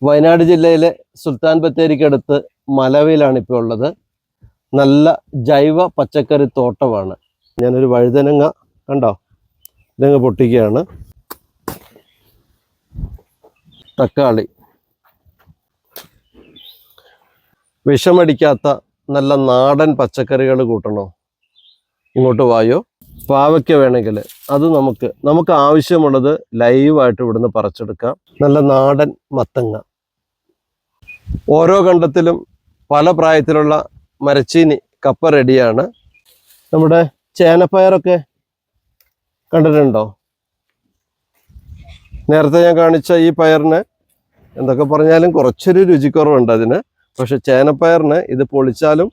വയനാട് ജില്ലയിലെ സുൽത്താൻ ബത്തേരിക്കടുത്ത് മലവയിലാണ് ഇപ്പോൾ ഉള്ളത്. നല്ല ജൈവ പച്ചക്കറി തോട്ടമാണ്. ഞാനൊരു വഴുതനങ്ങ കണ്ടോ, ഇതങ്ങ് പൊട്ടിക്കുകയാണ്. തക്കാളി, വിഷമടിക്കാത്ത നല്ല നാടൻ പച്ചക്കറികൾ കൂട്ടണോ, ഇങ്ങോട്ട് വായോ. പാവയ്ക്ക വേണമെങ്കിൽ അത് നമുക്ക് ആവശ്യമുള്ളത് ലൈവായിട്ട് ഇവിടുന്ന് പറിച്ചെടുക്കാം. നല്ല നാടൻ മത്തങ്ങ. ഓരോ കണ്ടത്തിലും പല പ്രായത്തിലുള്ള മരച്ചീനി, കപ്പ റെഡിയാണ്. നമ്മുടെ ചേനപ്പയറൊക്കെ കണ്ടിട്ടുണ്ടോ? നേരത്തെ ഞാൻ കാണിച്ച ഈ പയറിന് എന്തൊക്കെ പറഞ്ഞാലും കുറച്ചൊരു രുചിക്കുറവുണ്ട് അതിന്. പക്ഷെ ചേനപ്പയറിന് ഇത് പൊളിച്ചാലും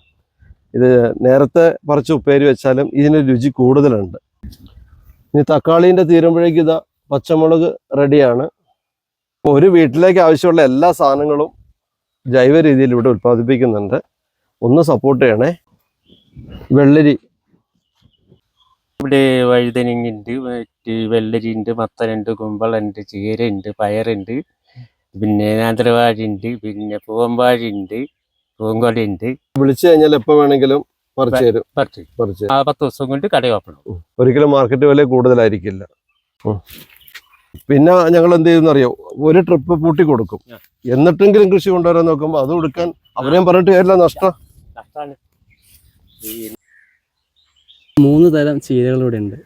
ഇത് നേരത്തെ പറിച്ച് ഉപ്പേരി വെച്ചാലും ഇതിന് രുചി കൂടുതലുണ്ട്. ഇനി തക്കാളീൻ്റെ തീരുമ്പോഴേക്ക് ഇതാ പച്ചമുളക് റെഡിയാണ്. ഒരു വീട്ടിലേക്ക് ആവശ്യമുള്ള എല്ലാ സാധനങ്ങളും ജൈവ രീതിയിൽ ഇവിടെ ഉൽപ്പാദിപ്പിക്കുന്നുണ്ട്. ഒന്ന് സപ്പോർട്ട് ചെയ്യണേ. വെള്ളരി, ഇവിടെ വഴുതനങ്ങുണ്ട്, വെള്ളരിയുണ്ട്, മത്തനുണ്ട്, കുമ്പളുണ്ട്, ചീരയുണ്ട്, പയറുണ്ട്, പിന്നെ നേന്ത്രവാഴയുണ്ട്, പിന്നെ പൂവമ്പാഴയുണ്ട്, പൂങ്കൊലയുണ്ട്. വിളിച്ചു കഴിഞ്ഞാൽ എപ്പോൾ വേണമെങ്കിലും പറിച്ചു തരും. 10 ദിവസം കൊണ്ട് കട ഓപ്പണം. ഒരിക്കലും മാർക്കറ്റ് വില കൂടുതലായിരിക്കില്ല. പിന്നെ ഞങ്ങൾ എന്ത് ചെയ്യുന്നറിയോ, ഒരു ട്രിപ്പ് പൂട്ടി കൊടുക്കും. എന്നിട്ടെങ്കിലും കൃഷി കൊണ്ടുവരാൻ നോക്കുമ്പോൾ അത് കൊടുക്കാൻ അവരെയും പറഞ്ഞിട്ട് കാര്യമില്ല, നഷ്ടമാണ്. 3 തരം ചീരകൾ ഇവിടെ ഉണ്ട്.